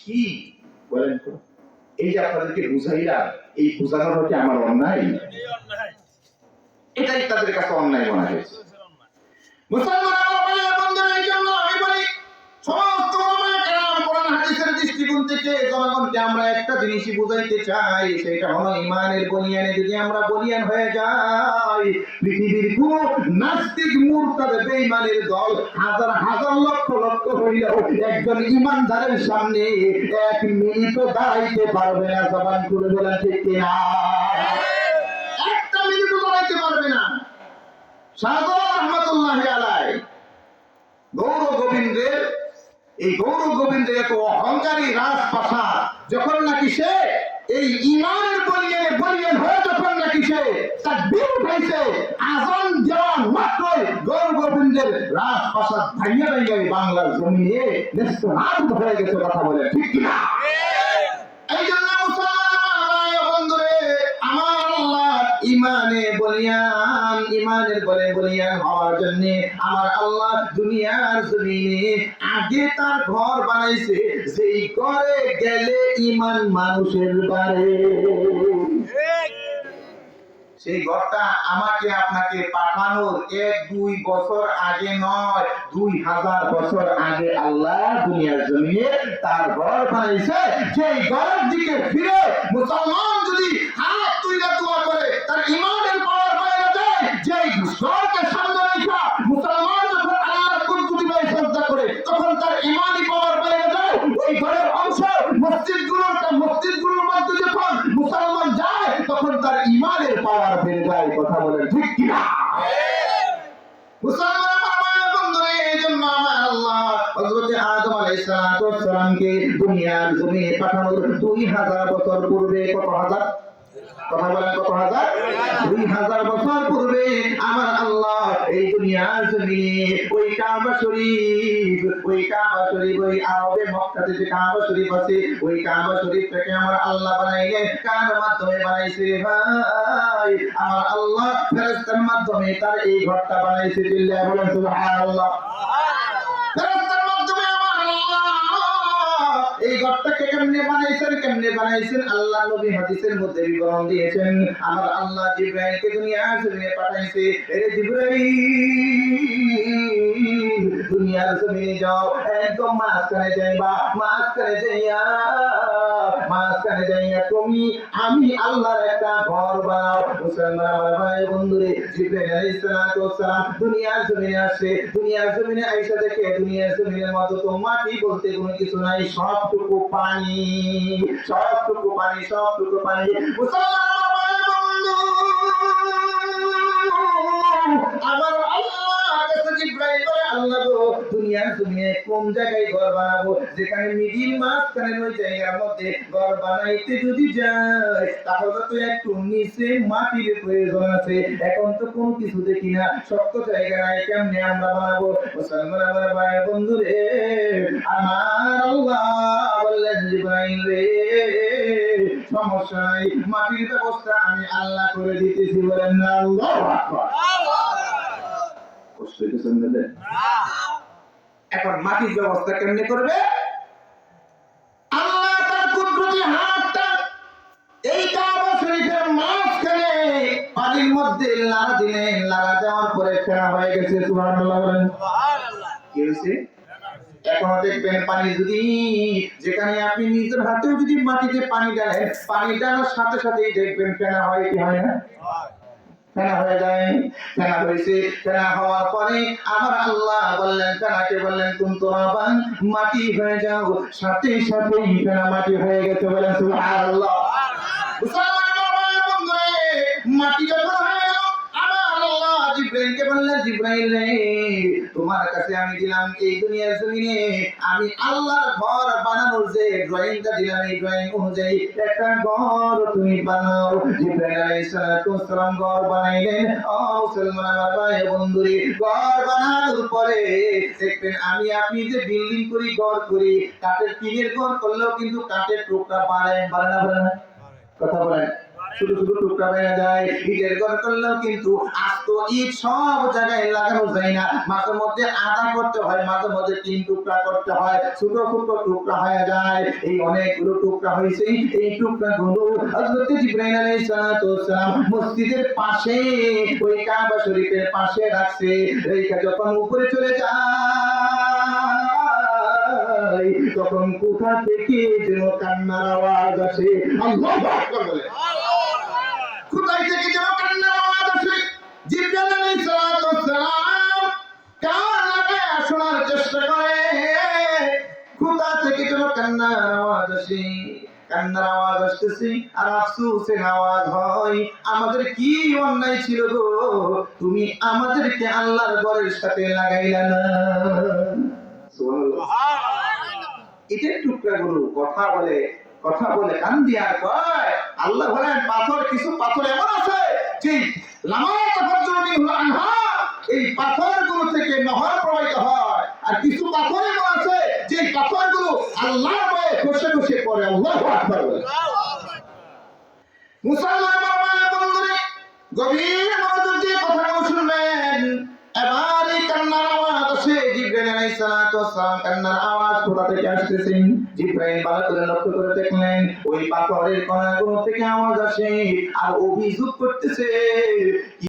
কি বলেন তো? এই যে আপনাদেরকে বুঝাইলাম, এই বোঝানোর হচ্ছে আমার অন্যায়, এটাই তাদের কাছে অন্যায় মনে হয়েছে। মুসলমান আমার ভাইয়ের বন্ধুরা, এই জন্য আমি বলি সমস্ত ওলামায়ে কেরাম কোরআন হাদিসের দৃষ্টিকোণ থেকে জনগণকে আমরা একটা জিনিসই বুঝাইতে চাই, সেটা হলো ঈমানের বুনিয়ানে যদি আমরা বলিয়ান হয়ে যাই, পৃথিবীর কোন নাস্তিক মুরতাদ বেঈমানের দল হাজার হাজার লক্ষ লক্ষ হইলেও একজন ঈমানদারের সামনে এক মিনিটও দাঁড়াইতে পারবে না। জবান খুলে বলেন ঠিক কিনা? একটা মিনিটও দাঁড়াইতে পারবে না। শাহজালাল রহমাতুল্লাহি আলাইহি গৌর গোবিন্দের, এই গৌর গোবিন্দের এত অহংকারী রাজপ্রাসাদ যখন নাকি সে এই ঈমানের বলিয়ান হয়ে যখন নাকি সে তাকবীর উঠাইছে, আযান দেওয়ার মাত্রই গৌর গোবিন্দের রাজপ্রাসাদ ভাঙিয়া ভাঙিয়া বাংলার জমিনে নেস্তনাবুদ হয়ে গেছে। কথা বলে ঠিক কিনা? এই জন্য মুসলমান ভাই বন্ধুরে, আমার আল্লাহ ঈমানের বলিয়ান হওয়ার জন্য আমার আল্লাহ দুনিয়ার জমিনে আগে তার ঘর বানাইছে, যেই ঘরে গেলে ঈমান মানুষের বাড়ে। সেই ঘরটা আমাকে আপনাকে পাঠানোর 1-2 বছর আগে নয়, 2000 বছর আগে আল্লাহ দুনিয়ার জমিনে তার ঘর বানাইছে। সেই ঘরের দিকে ফিরে মুসলমান যদি হাত তুলে দোয়া করে তার ঈমানের পাওয়ার বাইরে যায়। যেই ঘরকে সামনে রেখে মুসলমান যখন আল্লাহর কুরকুটিবাই সাজদা করে তখন তার ঈমানি পাওয়ার বাইরে যায়। ওই ঘরের অংশ মসজিদগুলোর মধ্যে যখন মুসলমান যায় তখন তার ঈমানের পাওয়ার বেড়ে যায়। কথা বলেন ঠিক কিনা? মুসলমান আমার বন্ধুরা, এই জন্য আমার আল্লাহ হযরত আদম আলাইহিস সালামকে দুনিয়ার জমিনে পাঠানোর 2000 বছর পূর্বে, কত হাজার? কথা বলেন কত হাজার? 2000 বছর পূর্বে আমার আল্লাহ এই দুনিয়ার জমিনে ওই কাবা শরীফ, ওই আরবে মক্কাতে যে কাবা শরীফ আছে, ওই কাবা শরীফটাকে আমার আল্লাহ বানাইলেন। কার মাধ্যমে বানাইছে রে ভাই? আমার আল্লাহ ফেরেশতার মাধ্যমে তার এই ঘরটা বানাইছে। বিল্লাহ বলেন সুবহানাল্লাহ। ফেরেশতার মাধ্যমে আমার আল্লাহ এই ঘরটাকে কেমনে বানাইছেন আল্লাহ নবী হাদিসের মধ্যে বিবরণ দিয়েছেন। আমার আল্লাহ জিবরাইলকে দুনিয়ার জমিনে পাঠাইছে। এরে জিবরাইল, দুনিয়ার জমিনে যাও, একদম মাঝখানে যাইয়া তুমি আমি আল্লাহর একটা ঘর বানাও। মুসলমান আমার ভাই বন্ধুরে, জিবরাইল আলাইহিস সালাম দুনিয়ার জমিনে আসে। দুনিয়ার জমিনে আইসা দেখে দুনিয়ার জমিনের মতো তো মাটি বলতে কোনো কিছু নাই, সবটুকু পানি। মুসলমান আমার ভাই বন্ধু, আমার আল্লাহ কাছে জিবরাইল বলে, আল্লাহ গো, দুনিয়ার জমিনে কোন জায়গায় ঘর বানাবো? যেখানে মিডিল মাঝখানে ওই জায়গার মধ্যে ঘর বানাইতে যদি যায় তাহলে তো একটু নিচে মাটির প্রয়োজন আছে। এখন তো কোনো কিছু দেখি না, শক্ত জায়গা নাই, কেমনে আমরা বানাবো? মুসলমান আমার ভাই বন্ধু রে, আমার আল্লাহ বললেন জিবরাইল রে, সমস্যা নাই, মাটির ব্যবস্থা আমি আল্লাহ করে দিতেছি। বলেন না আল্লাহু আকবার। কষ্ট হইতেছে না? এখন মাটির ব্যবস্থা কেমনে করবে? আল্লাহ তার কুদরতি হাতটা এই কাবা শরীফের মাঝখানে পানির মধ্যে লাগা দিলেন। লাগা দেওয়ার পরে ফেরা হয়ে গেছে। সুবহানাল্লাহ বলেন। কি হয়েছে? এখন দেখবেন পানি যদি, যেখানে আপনি নিজের হাতেও যদি মাটিতে পানি ঢালেন, পানি ঢালার সাথে সাথেই দেখবেন ফেনা হয় কি হয় না? ফেনা হয়ে যায়। ফেনা হয়েছে। ফেনা হওয়ার পরে আমার আল্লাহ বললেন, ফেনাকে বললেন কুনতুরাবান, মাটি হয়ে যাও। সাথে সাথেই ফেনা মাটি হয়ে গেছে। বলেন সুবহানাল্লাহ। মাটি যখন হয়ে গেল, আমার আল্লাহ জিবরাইলকে বললেন, জিবরাইল রে, তোমার কাছে আমি দিলাম এই দুনিয়ার জমিনে আমি আল্লাহর ঘর বানানোর যে ড্রয়িংটা দিলাম, এই ড্রয়িং অনুযায়ী একটা ঘর তুমি বানাও। জিবরাইল আলাইহিস সালাম ঘর বানাইলেন। ও মুসলমান আমার ভাই বন্ধুরে, ঘর বানানোর পরে দেখবেন আমি আপনি যে বিল্ডিং করি, ঘর করি, কাঠের টিনের ঘর করলেও কিন্তু কাঠের টুকরা বাড়ে না? কথা বলেন। শুধু টুকরা হয়ে যায়। ইটের ঘর করলেও কিন্তু আস্ত তো ইট সব জায়গায় লাগানো যায় না, মাঝে মধ্যে আধা করতে হয়, মাঝে মধ্যে 3 টুকরা করতে হয়, ছোট ছোট টুকরা হয়ে যায়। এই অনেকগুলো টুকরা হয়েছে, এই টুকরাগুলো হযরত জিবরাইল আলাইহিস সালাতু ওয়াস সালাম মসজিদের পাশে, ওই কাবা শরীফের পাশে রাখছে। রেখে যখন উপরে চলে যায়, তখন কোথা থেকে যেন কান্নার আওয়াজ আসে। আল্লাহু আকবার বলে। কোথায় থেকে যেন কান্নার আওয়াজ আসে। জিবরাইল আলাইহিস সালাতু ওয়াস সালাম কান লাগায় শোনার চেষ্টা করে, কোথা থেকে যেন কান্নার আওয়াজ আসে। কান্নার আওয়াজ আসতেছে আর আফসোসের আওয়াজ হয়, আমাদের কি অন্যায় ছিল গো, তুমি আমাদেরকে আল্লাহর ঘরের সাথে লাগাইলা না। সুবহানাল্লাহ। এটা টুকরাগুলো কথা বলে, কথা বলে কান দিয়ে আর কয়, আল্লাহ বলেন পাথর, কিছু পাথর এমন আছে যে লামা তাফাজ্জুরু মিনহু আনহার, এই পাথরগুলো থেকে নহর প্রবাহিত হয়। আর কিছু পাথর এমন আছে যে পাথরগুলো আল্লাহর ভয়ে খসে খসে পড়ে। আল্লাহু আকবার বলে। মুসলমান বন্ধুরা, গভীর মনোযোগ দিয়ে কথাগুলো শুনবেন। এবার এই কান্নার আওয়াজ আসে। জিবরাইল আলাইহিস সালাতু ওয়াস সালাম কান্নার আওয়াজ কোথা থেকে আসতেছে, জিবরাইল ভালো করে লক্ষ্য করে দেখলেন ওই পাথরের কণাগুলো থেকে আওয়াজ আসে আর অভিযোগ করতেছে।